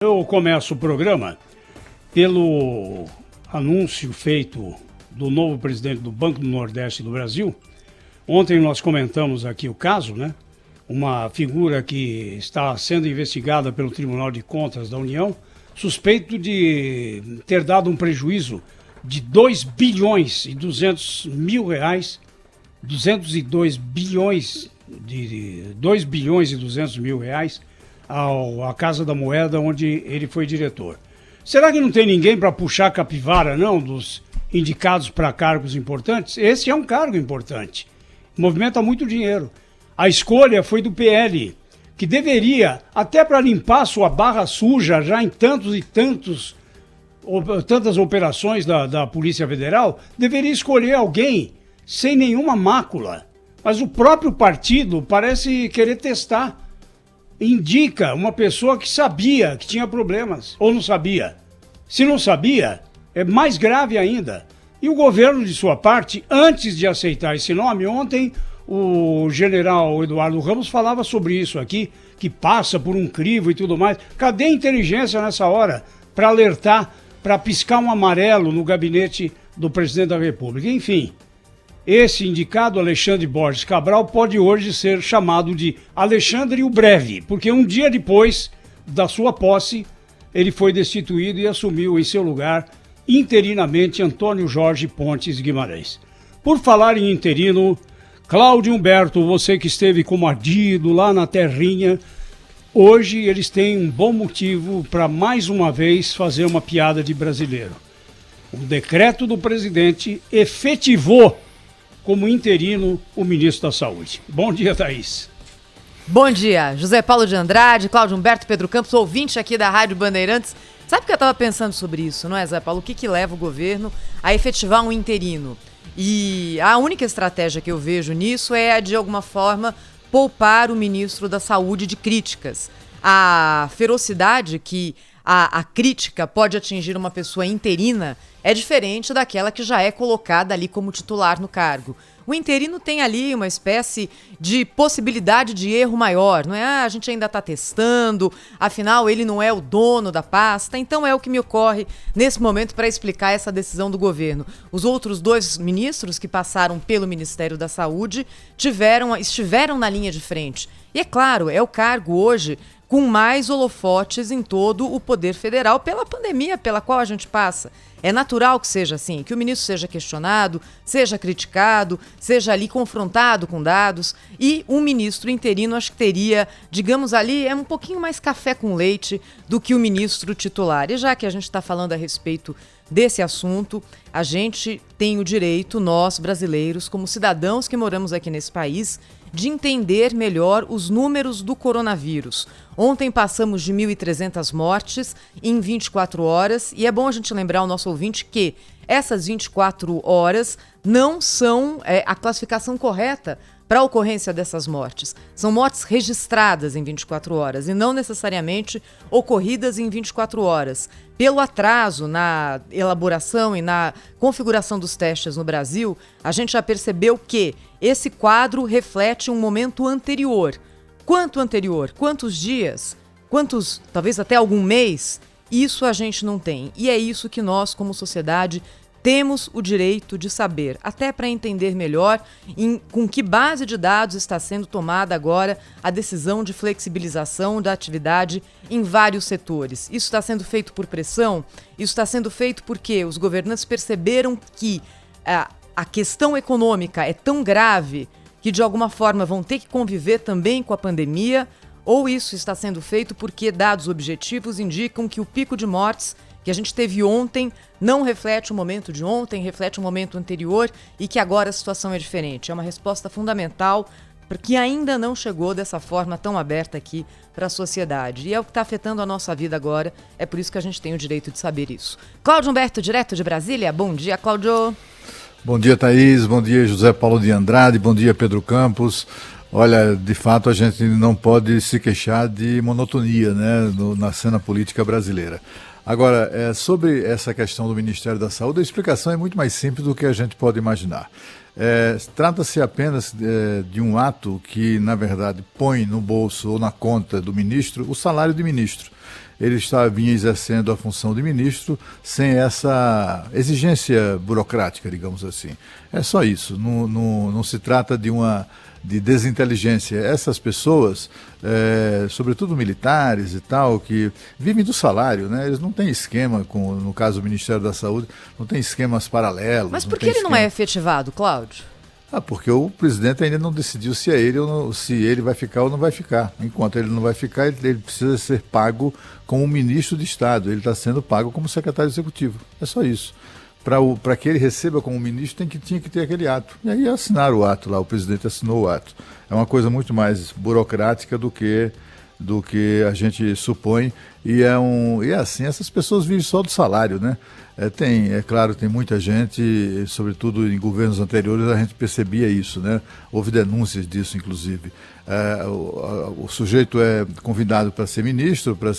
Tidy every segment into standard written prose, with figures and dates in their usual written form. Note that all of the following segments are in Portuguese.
Eu começo o programa pelo anúncio feito do novo presidente do Banco do Nordeste do Brasil. Ontem nós comentamos aqui o caso, né? Uma figura que está sendo investigada pelo Tribunal de Contas da União, suspeito de ter dado um prejuízo de 2 bilhões e 200 mil reais, 202 bilhões, de 2 bilhões e 200 mil reais, à Casa da Moeda, onde ele foi diretor. Será que não tem ninguém para puxar a capivara, não, dos indicados para cargos importantes? Esse é um cargo importante, movimenta muito dinheiro. A escolha foi do PL, que deveria, até para limpar sua barra suja já em tantas operações da Polícia Federal, deveria escolher alguém sem nenhuma mácula. Mas o próprio partido parece querer testar. Indica uma pessoa que sabia que tinha problemas, ou não sabia. Se não sabia, é mais grave ainda. E o governo, de sua parte, antes de aceitar esse nome, ontem o general Eduardo Ramos falava sobre isso aqui, que passa por um crivo e tudo mais. Cadê a inteligência nessa hora para alertar, para piscar um amarelo no gabinete do presidente da República? Enfim, esse indicado, Alexandre Borges Cabral, pode hoje ser chamado de Alexandre o Breve, porque um dia depois da sua posse, ele foi destituído e assumiu em seu lugar, interinamente, Antônio Jorge Pontes Guimarães. Por falar em interino, Cláudio Humberto, você que esteve como ardido lá na terrinha, hoje eles têm um bom motivo para mais uma vez fazer uma piada de brasileiro. O decreto do presidente efetivou como interino o ministro da Saúde. Bom dia, Thaís. Bom dia, José Paulo de Andrade, Cláudio Humberto, Pedro Campos, ouvinte aqui da Rádio Bandeirantes. Sabe que eu estava pensando sobre isso, não é, José Paulo? O que leva o governo a efetivar um interino? E a única estratégia que eu vejo nisso é a de alguma forma poupar o ministro da Saúde de críticas. A ferocidade que a crítica pode atingir uma pessoa interina é diferente daquela que já é colocada ali como titular no cargo. O interino tem ali uma espécie de possibilidade de erro maior, não é? A gente ainda está testando, afinal ele não é o dono da pasta, então é o que me ocorre nesse momento para explicar essa decisão do governo. Os outros dois ministros que passaram pelo Ministério da Saúde estiveram na linha de frente. E é claro, é o cargo hoje com mais holofotes em todo o poder federal pela pandemia pela qual a gente passa. É natural que seja assim, que o ministro seja questionado, seja criticado, seja ali confrontado com dados, e um ministro interino acho que teria, digamos ali, um pouquinho mais café com leite do que o ministro titular. E já que a gente está falando a respeito desse assunto, a gente tem o direito, nós brasileiros, como cidadãos que moramos aqui nesse país, de entender melhor os números do coronavírus. Ontem passamos de 1.300 mortes em 24 horas e é bom a gente lembrar ao nosso ouvinte que essas 24 horas não são a classificação correta para a ocorrência dessas mortes. São mortes registradas em 24 horas e não necessariamente ocorridas em 24 horas. Pelo atraso na elaboração e na configuração dos testes no Brasil, a gente já percebeu que esse quadro reflete um momento anterior. Quanto anterior? Quantos dias? Quantos, talvez até algum mês? Isso a gente não tem. E é isso que nós, como sociedade, temos o direito de saber, até para entender melhor com que base de dados está sendo tomada agora a decisão de flexibilização da atividade em vários setores. Isso está sendo feito por pressão? Isso está sendo feito porque os governantes perceberam que a questão econômica é tão grave que de alguma forma vão ter que conviver também com a pandemia, ou isso está sendo feito porque dados objetivos indicam que o pico de mortes que a gente teve ontem não reflete o momento de ontem, reflete o momento anterior e que agora a situação é diferente. É uma resposta fundamental porque ainda não chegou dessa forma tão aberta aqui para a sociedade. E é o que está afetando a nossa vida agora, é por isso que a gente tem o direito de saber isso. Cláudio Humberto, direto de Brasília. Bom dia, Cláudio. Bom dia, Thaís. Bom dia, José Paulo de Andrade. Bom dia, Pedro Campos. Olha, de fato a gente não pode se queixar de monotonia, né, na cena política brasileira. Agora, sobre essa questão do Ministério da Saúde, a explicação é muito mais simples do que a gente pode imaginar. Trata-se apenas de um ato que, na verdade, põe no bolso ou na conta do ministro o salário de ministro. ele vinha exercendo a função de ministro sem essa exigência burocrática, digamos assim. É só isso, não se trata de desinteligência. Essas pessoas, sobretudo militares e tal, que vivem do salário, né? Eles não têm esquema, no caso do Ministério da Saúde, não tem esquemas paralelos. Mas por que ele não é efetivado, Cláudio? Porque o presidente ainda não decidiu se é ele ou não, se ele vai ficar ou não vai ficar. Enquanto ele não vai ficar, ele precisa ser pago como ministro de Estado. Ele está sendo pago como secretário executivo. É só isso. Para que ele receba como ministro, tinha que ter aquele ato. E aí assinaram o ato lá, o presidente assinou o ato. É uma coisa muito mais burocrática do que a gente supõe. E é assim, essas pessoas vivem só do salário, né? É claro, tem muita gente, sobretudo em governos anteriores, a gente percebia isso, né? Houve denúncias disso, inclusive. O sujeito é convidado para ser ministro, para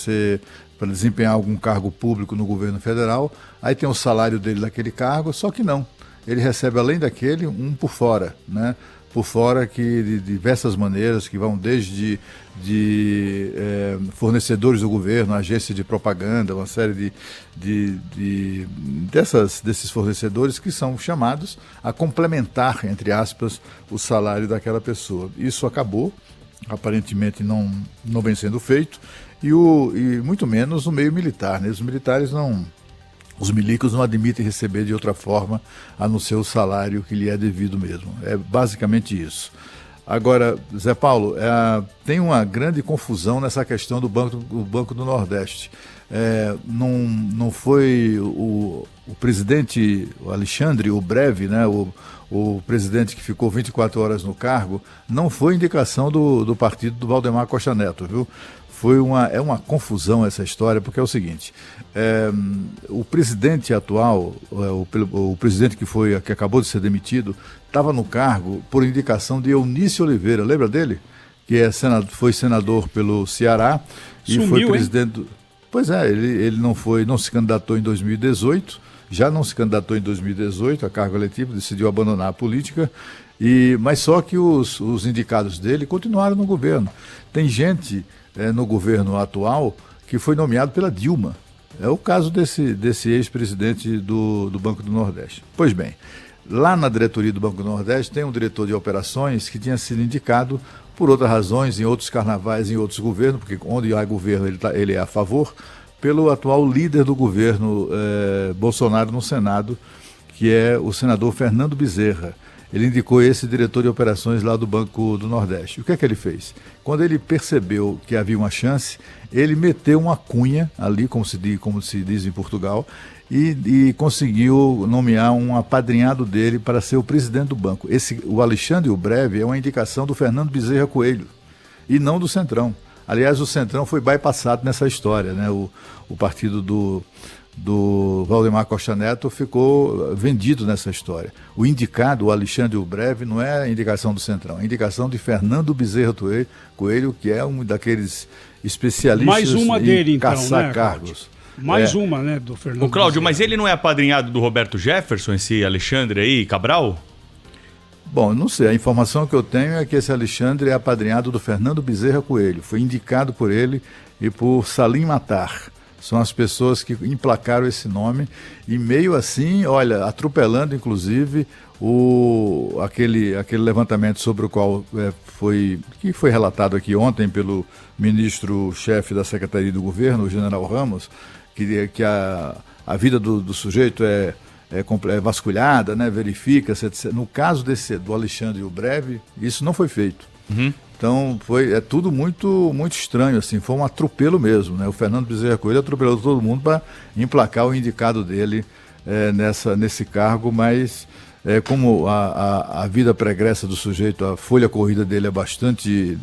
desempenhar algum cargo público no governo federal, aí tem o salário dele daquele cargo, só que não. Ele recebe, além daquele, um por fora, né? Por fora, que de diversas maneiras, que vão desde fornecedores do governo, agência de propaganda, uma série desses fornecedores que são chamados a complementar, entre aspas, o salário daquela pessoa. Isso acabou, aparentemente não vem sendo feito, e muito menos no meio militar, né? Os militares os milicos não admitem receber de outra forma a não ser o salário que lhe é devido mesmo. É basicamente isso. Agora, Zé Paulo, tem uma grande confusão nessa questão do Banco do Nordeste. Não foi o presidente, o Alexandre, o Breve, né, o presidente que ficou 24 horas no cargo, não foi indicação do partido do Valdemar Costa Neto, viu? É uma confusão essa história, porque é o seguinte, o presidente atual, o presidente que acabou de ser demitido, estava no cargo por indicação de Eunício Oliveira, lembra dele? Que foi senador pelo Ceará e Sumiu, foi presidente. Pois é, ele não se candidatou em 2018, já não se candidatou em 2018 a cargo eletivo, decidiu abandonar a política, mas só que os indicados dele continuaram no governo. Tem gente no governo atual que foi nomeado pela Dilma. É o caso desse ex-presidente do Banco do Nordeste. Pois bem, lá na diretoria do Banco do Nordeste tem um diretor de operações que tinha sido indicado por outras razões, em outros carnavais, em outros governos, porque onde há governo ele é a favor, pelo atual líder do governo Bolsonaro no Senado, que é o senador Fernando Bezerra. Ele indicou esse diretor de operações lá do Banco do Nordeste. O que é que ele fez? Quando ele percebeu que havia uma chance, ele meteu uma cunha ali, como se diz em Portugal, e conseguiu nomear um apadrinhado dele para ser o presidente do banco. O Alexandre o Breve é uma indicação do Fernando Bezerra Coelho, e não do Centrão. Aliás, o Centrão foi bypassado nessa história, né? O partido do Valdemar Costa Neto ficou vendido nessa história. O indicado, o Alexandre o Breve, não é a indicação do Centrão, é a indicação de Fernando Bezerra Coelho, que é um daqueles especialistas mais uma em dele, então, caçar né, cargos. Mais uma, né, do Fernando. Ô, Cláudio, Bezerra. mas ele não é apadrinhado do Roberto Jefferson, esse Alexandre aí, Cabral? Bom, não sei, a informação que eu tenho é que esse Alexandre é apadrinhado do Fernando Bezerra Coelho, foi indicado por ele e por Salim Matar. São as pessoas que emplacaram esse nome e meio assim, olha, atropelando inclusive aquele levantamento sobre o qual que foi relatado aqui ontem pelo ministro-chefe da Secretaria do Governo, o general Ramos, que a vida do sujeito é vasculhada, né, verifica-se, etc. No caso do Alexandre o Breve, isso não foi feito. Uhum. Então, é tudo muito, muito estranho, assim, foi um atropelo mesmo, né? O Fernando Bezerra Coelho atropelou todo mundo para emplacar o indicado dele nesse cargo, mas como a vida pregressa do sujeito, a folha corrida dele é bastante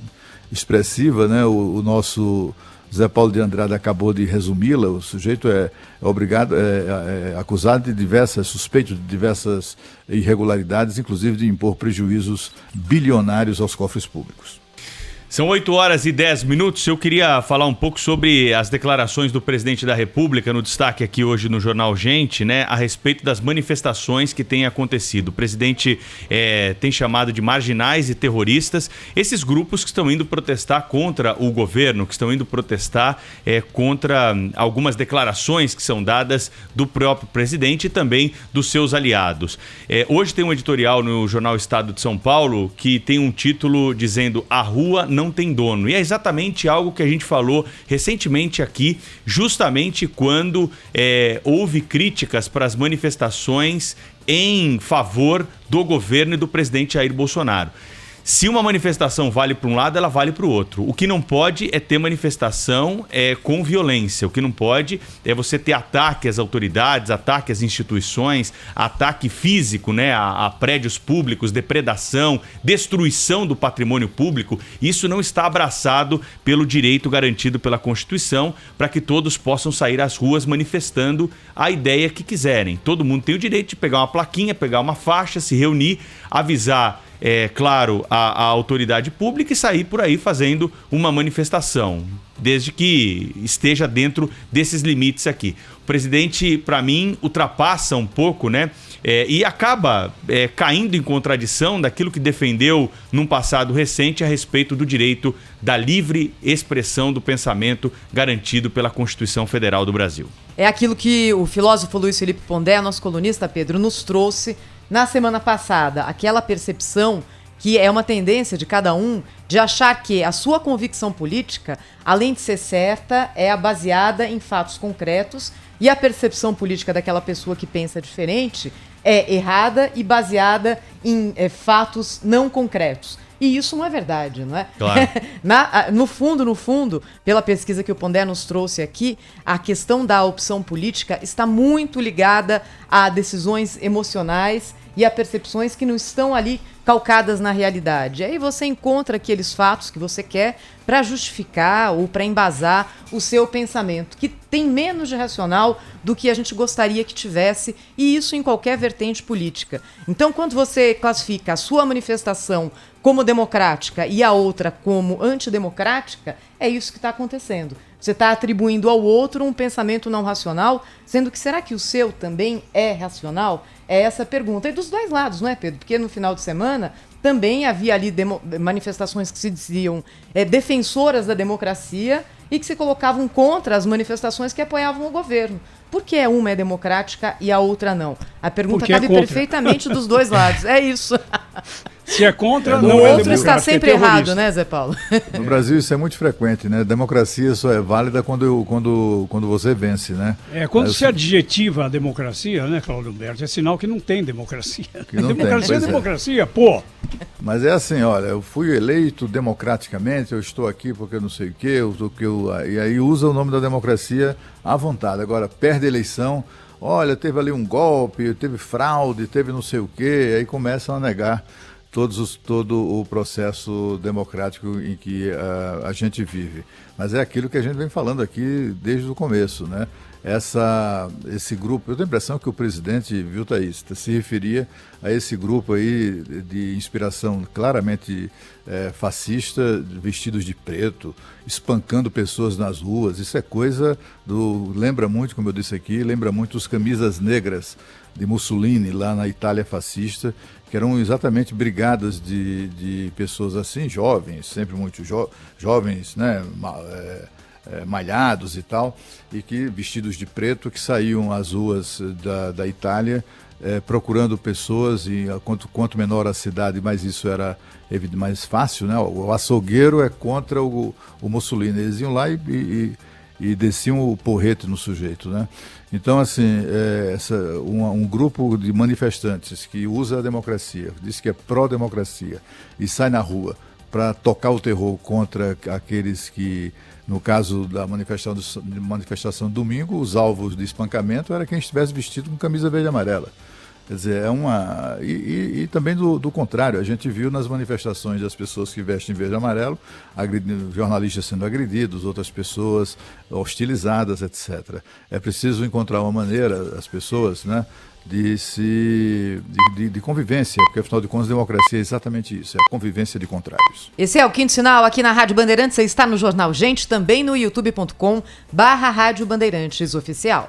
expressiva, né? O nosso Zé Paulo de Andrade acabou de resumi-la. O sujeito é acusado suspeito de diversas irregularidades, inclusive de impor prejuízos bilionários aos cofres públicos. São 8h10. Eu queria falar um pouco sobre as declarações do presidente da República no destaque aqui hoje no Jornal Gente, né, a respeito das manifestações que têm acontecido. O presidente tem chamado de marginais e terroristas esses grupos que estão indo protestar contra o governo, que estão indo protestar contra algumas declarações que são dadas do próprio presidente e também dos seus aliados. Hoje tem um editorial no Jornal Estado de São Paulo que tem um título dizendo: "A rua não tem dono". E é exatamente algo que a gente falou recentemente aqui, justamente quando houve críticas para as manifestações em favor do governo e do presidente Jair Bolsonaro. Se uma manifestação vale para um lado, ela vale para o outro. O que não pode é ter manifestação com violência. O que não pode é você ter ataque às autoridades, ataque às instituições, ataque físico, né, a prédios públicos, depredação, destruição do patrimônio público. Isso não está abraçado pelo direito garantido pela Constituição para que todos possam sair às ruas manifestando a ideia que quiserem. Todo mundo tem o direito de pegar uma plaquinha, pegar uma faixa, se reunir, avisar claro, a autoridade pública e sair por aí fazendo uma manifestação, desde que esteja dentro desses limites aqui. O presidente, para mim, ultrapassa um pouco, né? E acaba caindo em contradição daquilo que defendeu num passado recente a respeito do direito da livre expressão do pensamento garantido pela Constituição Federal do Brasil. É aquilo que o filósofo Luiz Felipe Pondé, nosso colunista, Pedro, nos trouxe na semana passada, aquela percepção que é uma tendência de cada um de achar que a sua convicção política, além de ser certa, é baseada em fatos concretos e a percepção política daquela pessoa que pensa diferente é errada e baseada em fatos não concretos. E isso não é verdade, não é? Claro. No fundo, pela pesquisa que o Pondé nos trouxe aqui, a questão da opção política está muito ligada a decisões emocionais e a percepções que não estão ali calcadas na realidade. Aí você encontra aqueles fatos que você quer para justificar ou para embasar o seu pensamento, que tem menos de racional do que a gente gostaria que tivesse, e isso em qualquer vertente política. Então, quando você classifica a sua manifestação como democrática e a outra como antidemocrática, é isso que está acontecendo. Você está atribuindo ao outro um pensamento não racional, sendo que será que o seu também é racional? É essa a pergunta. E dos dois lados, não é, Pedro? Porque no final de semana também havia ali manifestações que se diziam defensoras da democracia e que se colocavam contra as manifestações que apoiavam o governo. Por que uma é democrática e a outra não? A pergunta cabe perfeitamente dos dois lados. É isso. Se é contra, o não é outro está sempre errado, né, Zé Paulo? No Brasil isso é muito frequente, né? Democracia só é válida quando você vence, né? Quando se adjetiva a democracia, né, Cláudio Humberto, é sinal que não tem democracia. Democracia é democracia, pô! Mas é assim, olha, eu fui eleito democraticamente, eu estou aqui porque eu não sei o quê, e aí usa o nome da democracia à vontade. Agora, perde a eleição, olha, teve ali um golpe, teve fraude, teve não sei o quê, aí começam a negar todo o processo democrático em que a gente vive. Mas é aquilo que a gente vem falando aqui desde o começo, né? Esse grupo, eu tenho a impressão que o presidente, viu, Thaís, se referia a esse grupo aí de inspiração claramente fascista, vestidos de preto, espancando pessoas nas ruas. Isso é coisa lembra muito, como eu disse aqui, lembra muito os camisas negras de Mussolini lá na Itália fascista, que eram exatamente brigadas de pessoas assim, jovens, sempre muito jovens, né, malhados e tal, e que vestidos de preto, que saíam às ruas da Itália procurando pessoas, e quanto menor a cidade, mais isso era mais fácil, né? O açougueiro é contra o Mussolini, eles iam lá e desciam o porrete no sujeito, né? Então, assim, um grupo de manifestantes que usa a democracia, diz que é pró-democracia e sai na rua para tocar o terror contra aqueles que, no caso da manifestação domingo, os alvos de espancamento era quem estivesse vestido com camisa verde e amarela. Quer dizer, E também do contrário, a gente viu nas manifestações das pessoas que vestem verde e amarelo, jornalistas sendo agredidos, outras pessoas hostilizadas, etc. É preciso encontrar uma maneira, as pessoas, né, de convivência, porque afinal de contas democracia é exatamente isso, é a convivência de contrários. Esse é o Quinto Sinal aqui na Rádio Bandeirantes, você está no Jornal Gente, também no youtube.com/Rádio Bandeirantes Oficial.